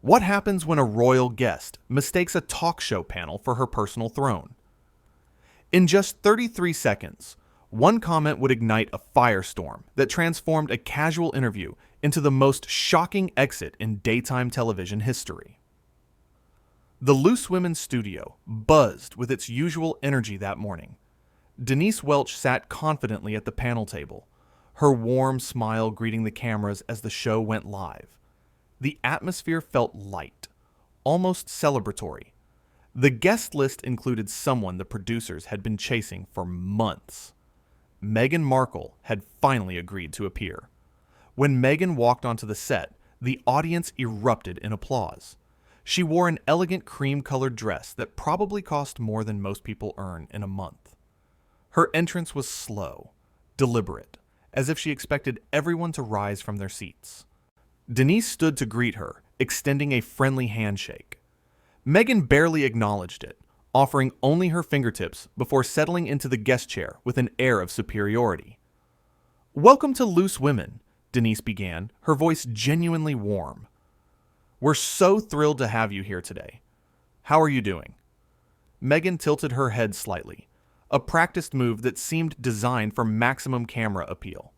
What happens when a royal guest mistakes a talk show panel for her personal throne? In just 33 seconds, one comment would ignite a firestorm that transformed a casual interview into the most shocking exit in daytime television history. The Loose Women's studio buzzed with its usual energy that morning. Denise Welch sat confidently at the panel table, her warm smile greeting the cameras as the show went live. The atmosphere felt light, almost celebratory. The guest list included someone the producers had been chasing for months. Meghan Markle had finally agreed to appear. When Meghan walked onto the set, the audience erupted in applause. She wore an elegant cream-colored dress that probably cost more than most people earn in a month. Her entrance was slow, deliberate, as if she expected everyone to rise from their seats. Denise stood to greet her, extending a friendly handshake. Meghan barely acknowledged it, offering only her fingertips before settling into the guest chair with an air of superiority. "Welcome to Loose Women," Denise began, her voice genuinely warm. "We're so thrilled to have you here today. How are you doing?" Meghan tilted her head slightly, a practiced move that seemed designed for maximum camera appeal.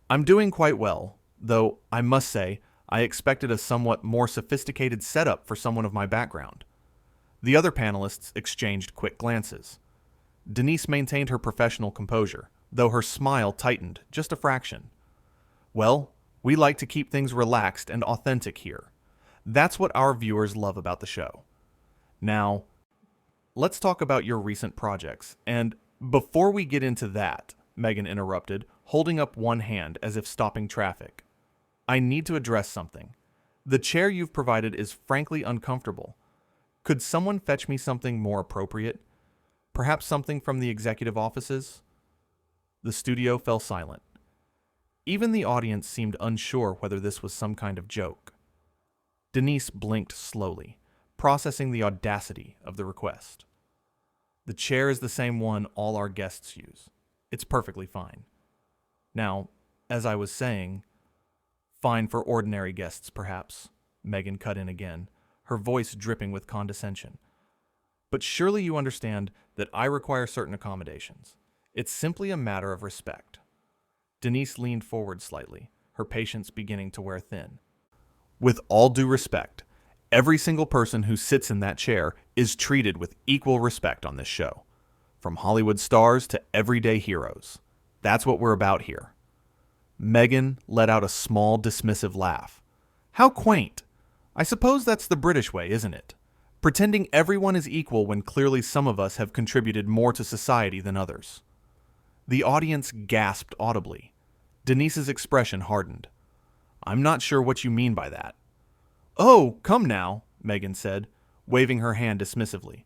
"I'm doing quite well, though I must say I expected a somewhat more sophisticated setup for someone of my background." The other panelists exchanged quick glances. Denise maintained her professional composure, though her smile tightened just a fraction. "Well, we like to keep things relaxed and authentic here. That's what our viewers love about the show. Now, let's talk about your recent projects. And before we get into that," Meghan interrupted, holding up one hand as if stopping traffic, "I need to address something. The chair you've provided is frankly uncomfortable. Could someone fetch me something more appropriate? Perhaps something from the executive offices?" The studio fell silent. Even the audience seemed unsure whether this was some kind of joke. Denise blinked slowly, processing the audacity of the request. "The chair is the same one all our guests use. It's perfectly fine. Now, as I was saying, fine for ordinary guests, perhaps," Meghan cut in again, her voice dripping with condescension. "But surely you understand that I require certain accommodations. It's simply a matter of respect." Denise leaned forward slightly, her patience beginning to wear thin. "With all due respect, every single person who sits in that chair is treated with equal respect on this show. From Hollywood stars to everyday heroes. That's what we're about here." Meghan let out a small, dismissive laugh. "How quaint! I suppose that's the British way, isn't it? Pretending everyone is equal when clearly some of us have contributed more to society than others." The audience gasped audibly. Denise's expression hardened. "I'm not sure what you mean by that." "Oh, come now," Meghan said, waving her hand dismissively.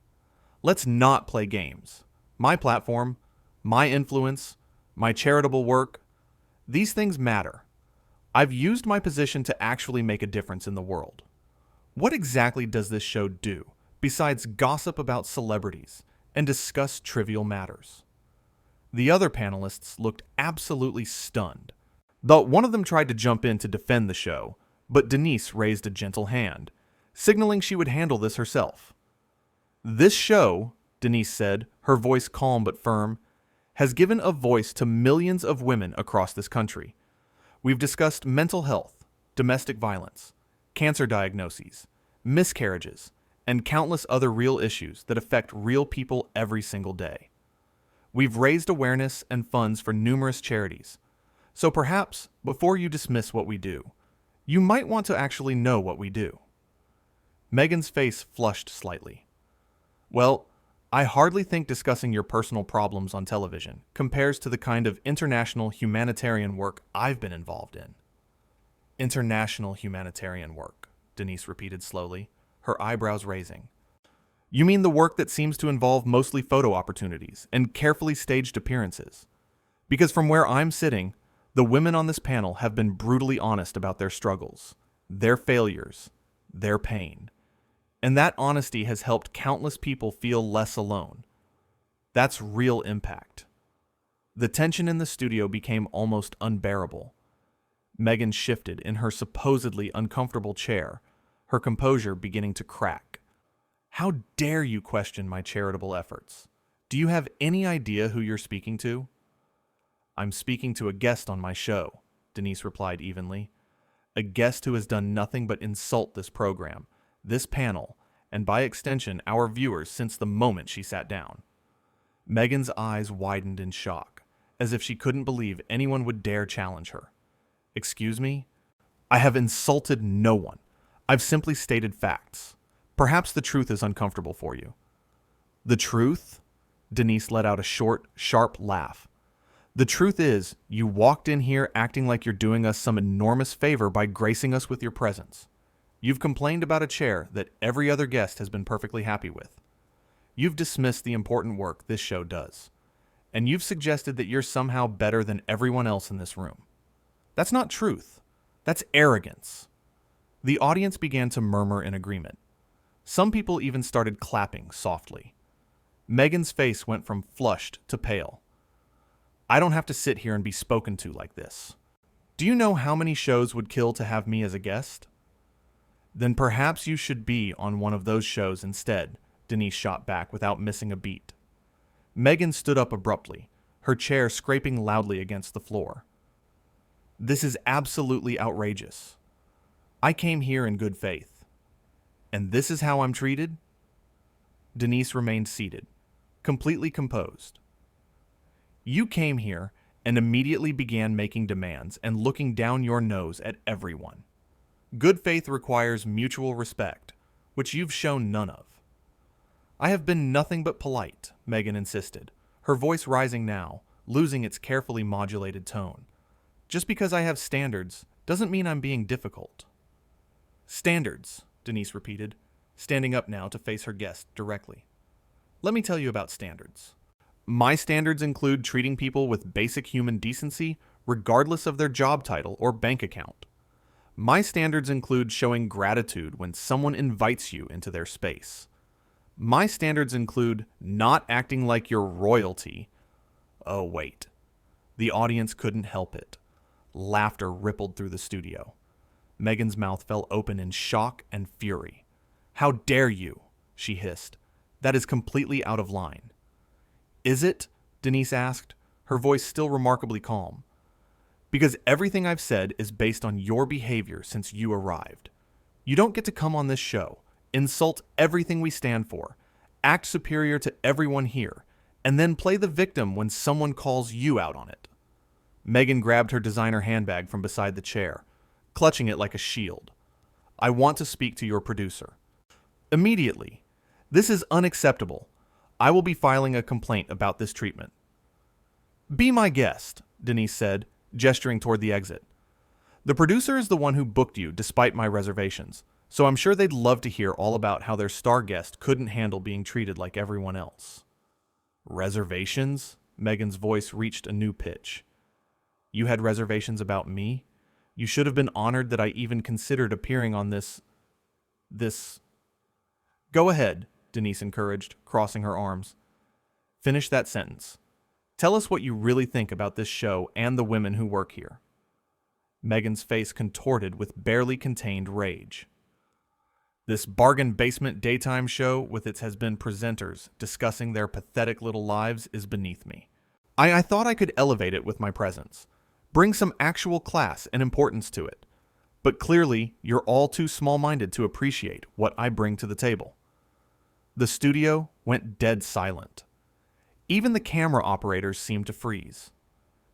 "Let's not play games. My platform, my influence, my charitable work, these things matter. I've used my position to actually make a difference in the world. What exactly does this show do, besides gossip about celebrities and discuss trivial matters?" The other panelists looked absolutely stunned. Though one of them tried to jump in to defend the show, but Denise raised a gentle hand, signaling she would handle this herself. "This show," Denise said, her voice calm but firm, "has given a voice to millions of women across this country. We've discussed mental health, domestic violence, cancer diagnoses, miscarriages, and countless other real issues that affect real people every single day. We've raised awareness and funds for numerous charities. So perhaps, before you dismiss what we do, you might want to actually know what we do." Meghan's face flushed slightly. "Well, I hardly think discussing your personal problems on television compares to the kind of international humanitarian work I've been involved in." "International humanitarian work," Denise repeated slowly, her eyebrows raising. "You mean the work that seems to involve mostly photo opportunities and carefully staged appearances? Because from where I'm sitting, the women on this panel have been brutally honest about their struggles, their failures, their pain. And that honesty has helped countless people feel less alone. That's real impact." The tension in the studio became almost unbearable. Meghan shifted in her supposedly uncomfortable chair, her composure beginning to crack. How dare you question my charitable efforts? Do you have any idea who you're speaking to? I'm speaking to a guest on my show, Denise replied evenly. A guest who has done nothing but insult this program, this panel, and by extension our viewers since the moment she sat down. Meghan's eyes widened in shock, as if she couldn't believe anyone would dare challenge her. Excuse me? I have insulted no one. I've simply stated facts. Perhaps the truth is uncomfortable for you. The truth? Denise let out a short, sharp laugh. The truth is, you walked in here acting like you're doing us some enormous favor by gracing us with your presence. You've complained about a chair that every other guest has been perfectly happy with. You've dismissed the important work this show does. And you've suggested that you're somehow better than everyone else in this room. That's not truth. That's arrogance. The audience began to murmur in agreement. Some people even started clapping softly. Meghan's face went from flushed to pale. I don't have to sit here and be spoken to like this. Do you know how many shows would kill to have me as a guest? Then perhaps you should be on one of those shows instead, Denise shot back without missing a beat. Meghan stood up abruptly, her chair scraping loudly against the floor. This is absolutely outrageous. I came here in good faith. And this is how I'm treated? Denise remained seated, completely composed. You came here and immediately began making demands and looking down your nose at everyone. Good faith requires mutual respect, which you've shown none of. I have been nothing but polite, Meghan insisted, her voice rising now, losing its carefully modulated tone. Just because I have standards doesn't mean I'm being difficult. Standards, Denise repeated, standing up now to face her guest directly. Let me tell you about standards. My standards include treating people with basic human decency, regardless of their job title or bank account. My standards include showing gratitude when someone invites you into their space. My standards include not acting like you're royalty. Oh, wait. The audience couldn't help it. Laughter rippled through the studio. Meghan's mouth fell open in shock and fury. How dare you? She hissed. That is completely out of line. Is it? Denise asked, her voice still remarkably calm. Because everything I've said is based on your behavior since you arrived. You don't get to come on this show, insult everything we stand for, act superior to everyone here, and then play the victim when someone calls you out on it. Meghan grabbed her designer handbag from beside the chair, clutching it like a shield. I want to speak to your producer. Immediately. This is unacceptable. I will be filing a complaint about this treatment. Be my guest, Denise said, gesturing toward the exit. The producer is the one who booked you despite my reservations, so I'm sure they'd love to hear all about how their star guest couldn't handle being treated like everyone else. Reservations? Meghan's voice reached a new pitch. You had reservations about me? You should have been honored that I even considered appearing on this... Go ahead, Denise encouraged, crossing her arms. Finish that sentence. Tell us what you really think about this show and the women who work here. Meghan's face contorted with barely contained rage. This bargain basement daytime show with its has-been presenters discussing their pathetic little lives is beneath me. I thought I could elevate it with my presence, bring some actual class and importance to it. But clearly, you're all too small-minded to appreciate what I bring to the table. The studio went dead silent. Even the camera operators seemed to freeze.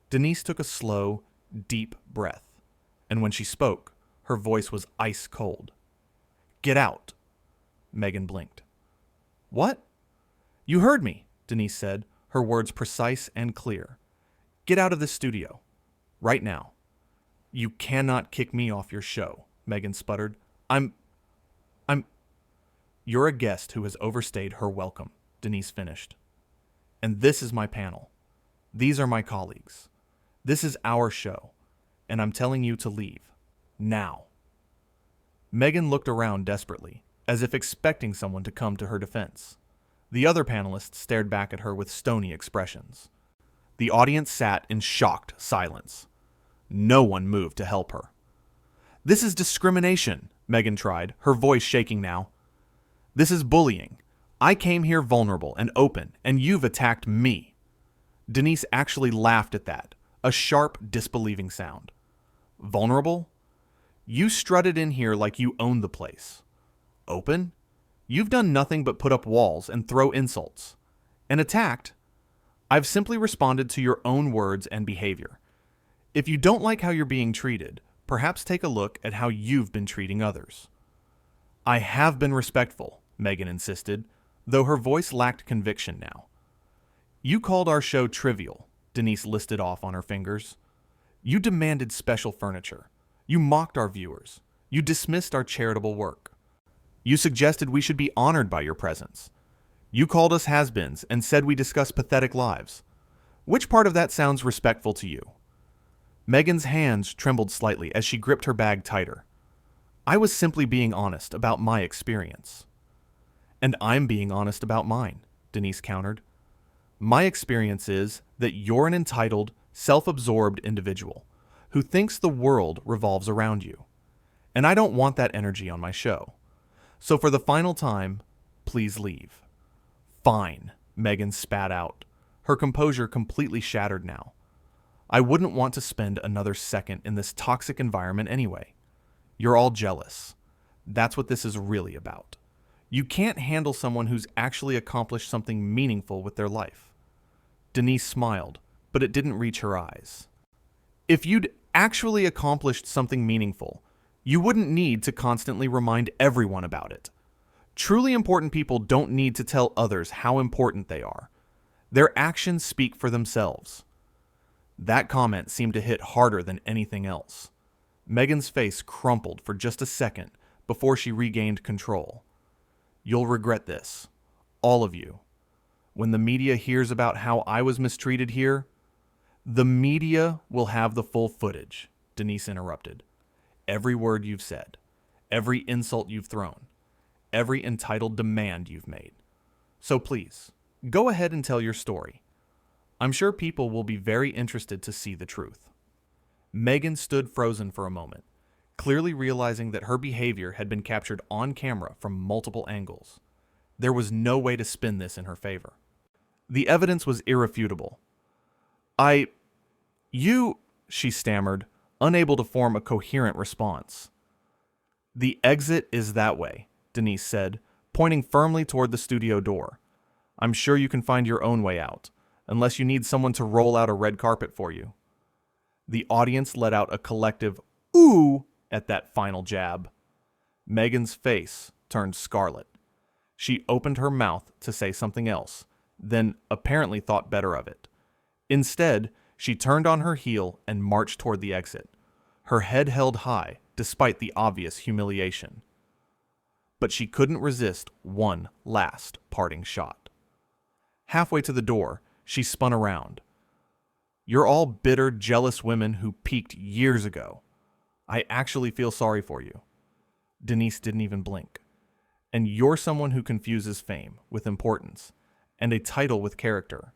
Denise took a slow, deep breath, and when she spoke, her voice was ice cold. Get out. Meghan blinked. What? You heard me, Denise said, her words precise and clear. Get out of the studio. Right now. You cannot kick me off your show, Meghan sputtered. You're a guest who has overstayed her welcome, Denise finished. And this is my panel. These are my colleagues. This is our show, and I'm telling you to leave. Now. Meghan looked around desperately, as if expecting someone to come to her defense. The other panelists stared back at her with stony expressions. The audience sat in shocked silence. No one moved to help her. This is discrimination, Meghan tried, her voice shaking now. This is bullying. I came here vulnerable and open, and you've attacked me. Denise actually laughed at that, a sharp, disbelieving sound. Vulnerable? You strutted in here like you owned the place. Open? You've done nothing but put up walls and throw insults. And attacked? I've simply responded to your own words and behavior. If you don't like how you're being treated, perhaps take a look at how you've been treating others. I have been respectful, Meghan insisted, though her voice lacked conviction now. You called our show trivial, Denise listed off on her fingers. You demanded special furniture. You mocked our viewers. You dismissed our charitable work. You suggested we should be honored by your presence. You called us has-beens and said we discuss pathetic lives. Which part of that sounds respectful to you? Meghan's hands trembled slightly as she gripped her bag tighter. I was simply being honest about my experience. And I'm being honest about mine, Denise countered. My experience is that you're an entitled, self-absorbed individual who thinks the world revolves around you. And I don't want that energy on my show. So for the final time, please leave. Fine, Meghan spat out, her composure completely shattered now. I wouldn't want to spend another second in this toxic environment anyway. You're all jealous. That's what this is really about. You can't handle someone who's actually accomplished something meaningful with their life. Denise smiled, but it didn't reach her eyes. If you'd actually accomplished something meaningful, you wouldn't need to constantly remind everyone about it. Truly important people don't need to tell others how important they are. Their actions speak for themselves. That comment seemed to hit harder than anything else. Meghan's face crumpled for just a second before she regained control. You'll regret this, all of you. When the media hears about how I was mistreated here, the media will have the full footage, Denise interrupted. Every word you've said, every insult you've thrown, every entitled demand you've made. So please, go ahead and tell your story. I'm sure people will be very interested to see the truth. Meghan stood frozen for a moment, clearly realizing that her behavior had been captured on camera from multiple angles. There was no way to spin this in her favor. The evidence was irrefutable. She stammered, unable to form a coherent response. The exit is that way, Denise said, pointing firmly toward the studio door. I'm sure you can find your own way out, unless you need someone to roll out a red carpet for you. The audience let out a collective ooh at that final jab. Meghan's face turned scarlet. She opened her mouth to say something else, then apparently thought better of it. Instead, she turned on her heel and marched toward the exit, her head held high despite the obvious humiliation. But she couldn't resist one last parting shot. Halfway to the door, she spun around. You're all bitter, jealous women who peaked years ago. I actually feel sorry for you. Denise didn't even blink. And you're someone who confuses fame with importance and a title with character.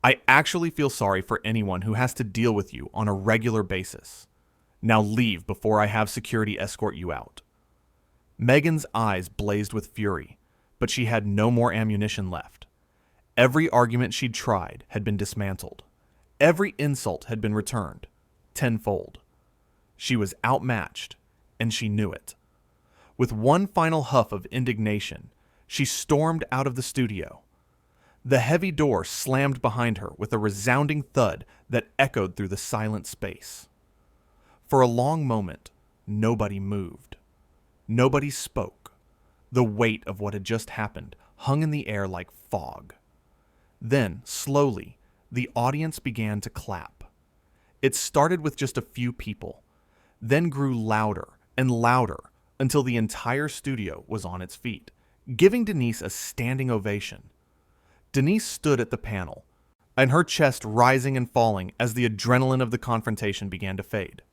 I actually feel sorry for anyone who has to deal with you on a regular basis. Now leave before I have security escort you out. Meghan's eyes blazed with fury, but she had no more ammunition left. Every argument she'd tried had been dismantled. Every insult had been returned, tenfold. She was outmatched, and she knew it. With one final huff of indignation, she stormed out of the studio. The heavy door slammed behind her with a resounding thud that echoed through the silent space. For a long moment, nobody moved. Nobody spoke. The weight of what had just happened hung in the air like fog. Then, slowly, the audience began to clap. It started with just a few people, then grew louder and louder until the entire studio was on its feet, giving Denise a standing ovation. Denise stood at the panel, and her chest rising and falling as the adrenaline of the confrontation began to fade.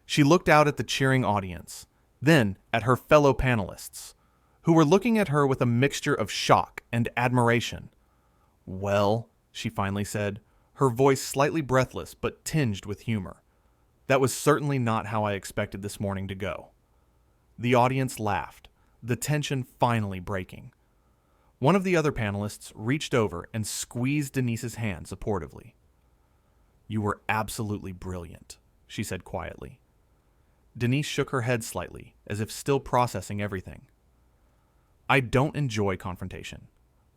She looked out at the cheering audience, then at her fellow panelists, who were looking at her with a mixture of shock and admiration. Well, she finally said, her voice slightly breathless but tinged with humor. That was certainly not how I expected this morning to go. The audience laughed, the tension finally breaking. One of the other panelists reached over and squeezed Denise's hand supportively. "You were absolutely brilliant," she said quietly. Denise shook her head slightly, as if still processing everything. "I don't enjoy confrontation.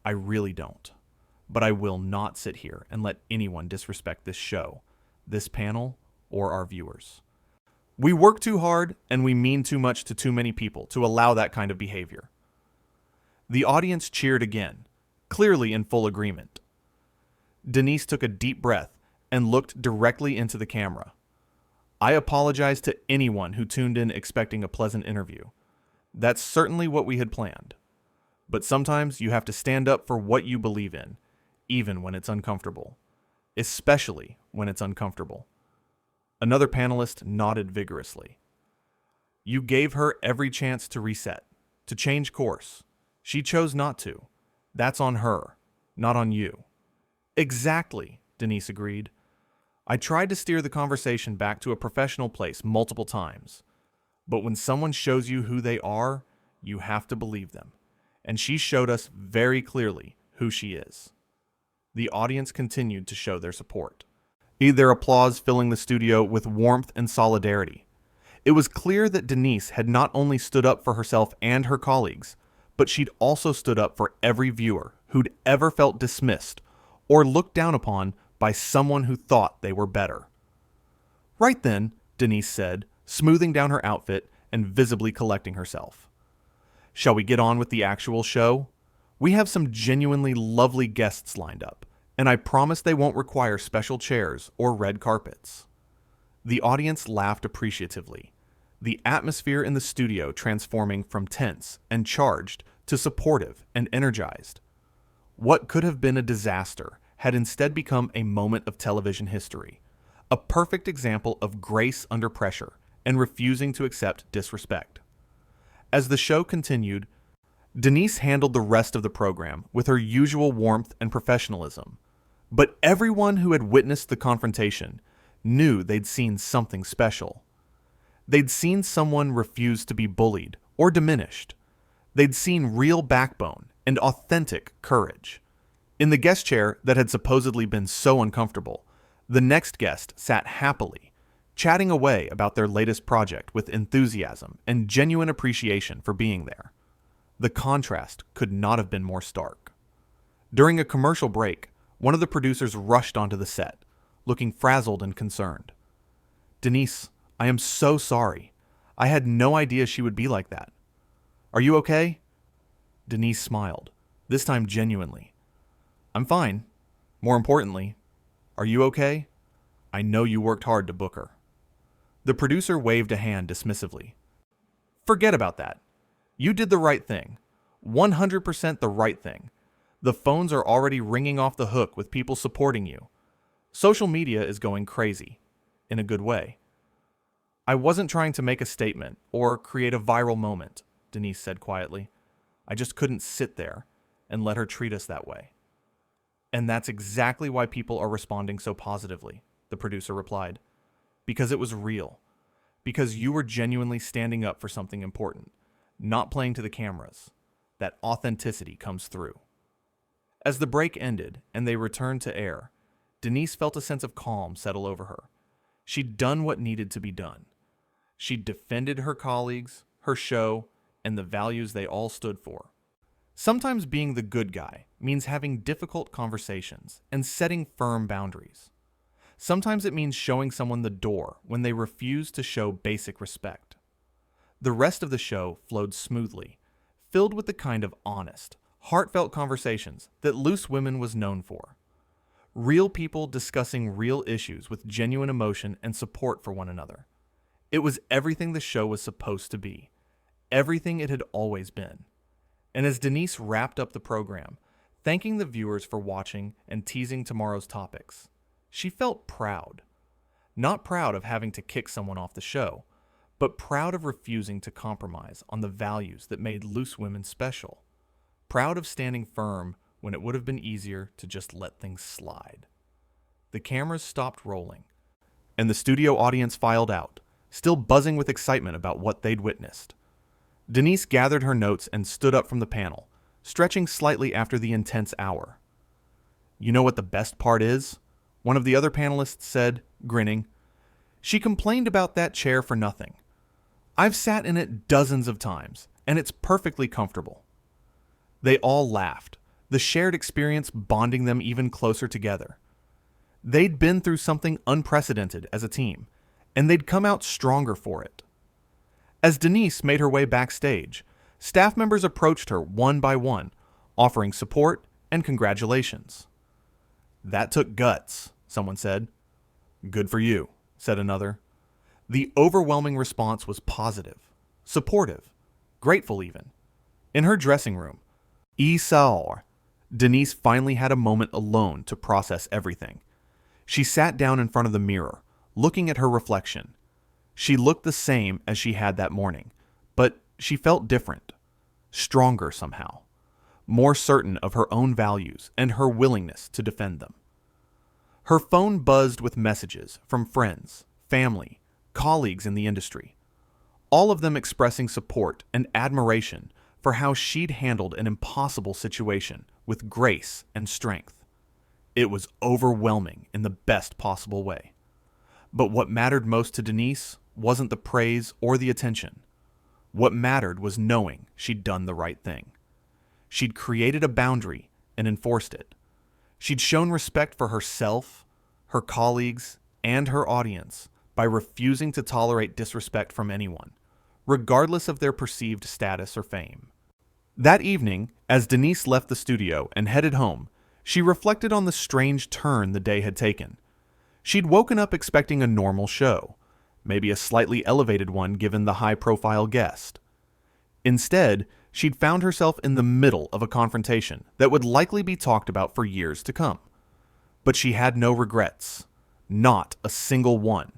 I really don't. But I will not sit here and let anyone disrespect this show, this panel, or our viewers. We work too hard and we mean too much to too many people to allow that kind of behavior." The audience cheered again, clearly in full agreement. Denise took a deep breath and looked directly into the camera. "I apologize to anyone who tuned in expecting a pleasant interview. That's certainly what we had planned. But sometimes you have to stand up for what you believe in, even when it's uncomfortable. Especially when it's uncomfortable." Another panelist nodded vigorously. "You gave her every chance to reset, to change course. She chose not to. That's on her, not on you." "Exactly," Denise agreed. "I tried to steer the conversation back to a professional place multiple times. But when someone shows you who they are, you have to believe them. And she showed us very clearly who she is." The audience continued to show their support, their applause filling the studio with warmth and solidarity. It was clear that Denise had not only stood up for herself and her colleagues, but she'd also stood up for every viewer who'd ever felt dismissed or looked down upon by someone who thought they were better. "Right then," Denise said, smoothing down her outfit and visibly collecting herself. "Shall we get on with the actual show? We have some genuinely lovely guests lined up, and I promise they won't require special chairs or red carpets." The audience laughed appreciatively, the atmosphere in the studio transforming from tense and charged to supportive and energized. What could have been a disaster had instead become a moment of television history, a perfect example of grace under pressure and refusing to accept disrespect. As the show continued, Denise handled the rest of the program with her usual warmth and professionalism, but everyone who had witnessed the confrontation knew they'd seen something special. They'd seen someone refuse to be bullied or diminished. They'd seen real backbone and authentic courage. In the guest chair that had supposedly been so uncomfortable, the next guest sat happily, chatting away about their latest project with enthusiasm and genuine appreciation for being there. The contrast could not have been more stark. During a commercial break, one of the producers rushed onto the set, looking frazzled and concerned. "Denise, I am so sorry. I had no idea she would be like that. Are you okay?" Denise smiled, this time genuinely. "I'm fine. More importantly, are you okay? I know you worked hard to book her." The producer waved a hand dismissively. "Forget about that. You did the right thing. 100% the right thing. The phones are already ringing off the hook with people supporting you. Social media is going crazy. In a good way." "I wasn't trying to make a statement or create a viral moment," Denise said quietly. "I just couldn't sit there and let her treat us that way." "And that's exactly why people are responding so positively," the producer replied. "Because it was real. Because you were genuinely standing up for something important, not playing to the cameras. That authenticity comes through." As the break ended and they returned to air, Denise felt a sense of calm settle over her. She'd done what needed to be done. She'd defended her colleagues, her show, and the values they all stood for. Sometimes being the good guy means having difficult conversations and setting firm boundaries. Sometimes it means showing someone the door when they refuse to show basic respect. The rest of the show flowed smoothly, filled with the kind of honest, heartfelt conversations that Loose Women was known for. Real people discussing real issues with genuine emotion and support for one another. It was everything the show was supposed to be, everything it had always been. And as Denise wrapped up the program, thanking the viewers for watching and teasing tomorrow's topics, she felt proud. Not proud of having to kick someone off the show, but proud of refusing to compromise on the values that made Loose Women special. Proud of standing firm when it would have been easier to just let things slide. The cameras stopped rolling, and the studio audience filed out, still buzzing with excitement about what they'd witnessed. Denise gathered her notes and stood up from the panel, stretching slightly after the intense hour. "You know what the best part is?" one of the other panelists said, grinning. "She complained about that chair for nothing. I've sat in it dozens of times, and it's perfectly comfortable." They all laughed, the shared experience bonding them even closer together. They'd been through something unprecedented as a team, and they'd come out stronger for it. As Denise made her way backstage, staff members approached her one by one, offering support and congratulations. "That took guts," someone said. "Good for you," said another. The overwhelming response was positive, supportive, grateful even. In her dressing room, Denise finally had a moment alone to process everything. She sat down in front of the mirror, looking at her reflection. She looked the same as she had that morning, but she felt different, stronger somehow, more certain of her own values and her willingness to defend them. Her phone buzzed with messages from friends, family, colleagues in the industry, all of them expressing support and admiration for how she'd handled an impossible situation with grace and strength. It was overwhelming in the best possible way. But what mattered most to Denise wasn't the praise or the attention. What mattered was knowing she'd done the right thing. She'd created a boundary and enforced it. She'd shown respect for herself, her colleagues, and her audience by refusing to tolerate disrespect from anyone, regardless of their perceived status or fame. That evening, as Denise left the studio and headed home, she reflected on the strange turn the day had taken. She'd woken up expecting a normal show, maybe a slightly elevated one given the high-profile guest. Instead, she'd found herself in the middle of a confrontation that would likely be talked about for years to come. But she had no regrets, not a single one,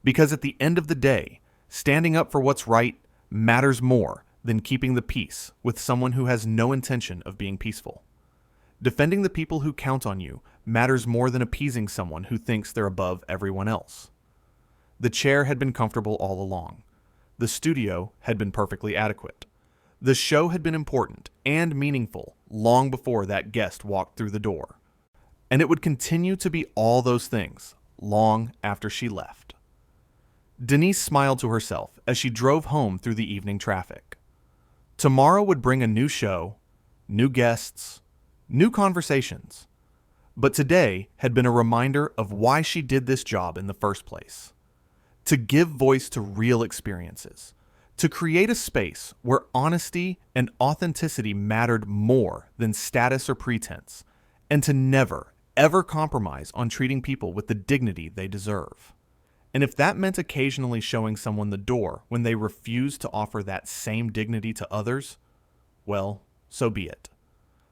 because at the end of the day, standing up for what's right matters more than keeping the peace with someone who has no intention of being peaceful. Defending the people who count on you matters more than appeasing someone who thinks they're above everyone else. The chair had been comfortable all along. The studio had been perfectly adequate. The show had been important and meaningful long before that guest walked through the door. And it would continue to be all those things long after she left. Denise smiled to herself as she drove home through the evening traffic. Tomorrow would bring a new show, new guests, new conversations. But today had been a reminder of why she did this job in the first place. To give voice to real experiences, to create a space where honesty and authenticity mattered more than status or pretense, and to never, ever compromise on treating people with the dignity they deserve. And if that meant occasionally showing someone the door when they refused to offer that same dignity to others, well, so be it.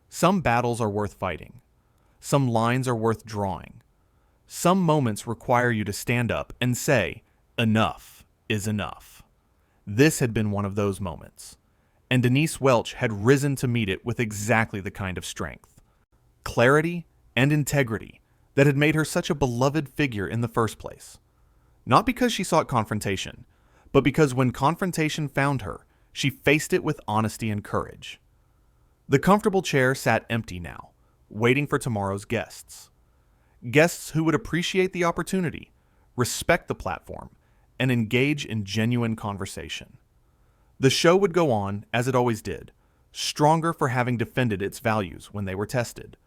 Some battles are worth fighting. Some lines are worth drawing. Some moments require you to stand up and say, enough is enough. This had been one of those moments, and Denise Welch had risen to meet it with exactly the kind of strength, clarity, and integrity that had made her such a beloved figure in the first place. Not because she sought confrontation, but because when confrontation found her, she faced it with honesty and courage. The comfortable chair sat empty now, waiting for tomorrow's guests. Guests who would appreciate the opportunity, respect the platform, and engage in genuine conversation. The show would go on, as it always did, stronger for having defended its values when they were tested,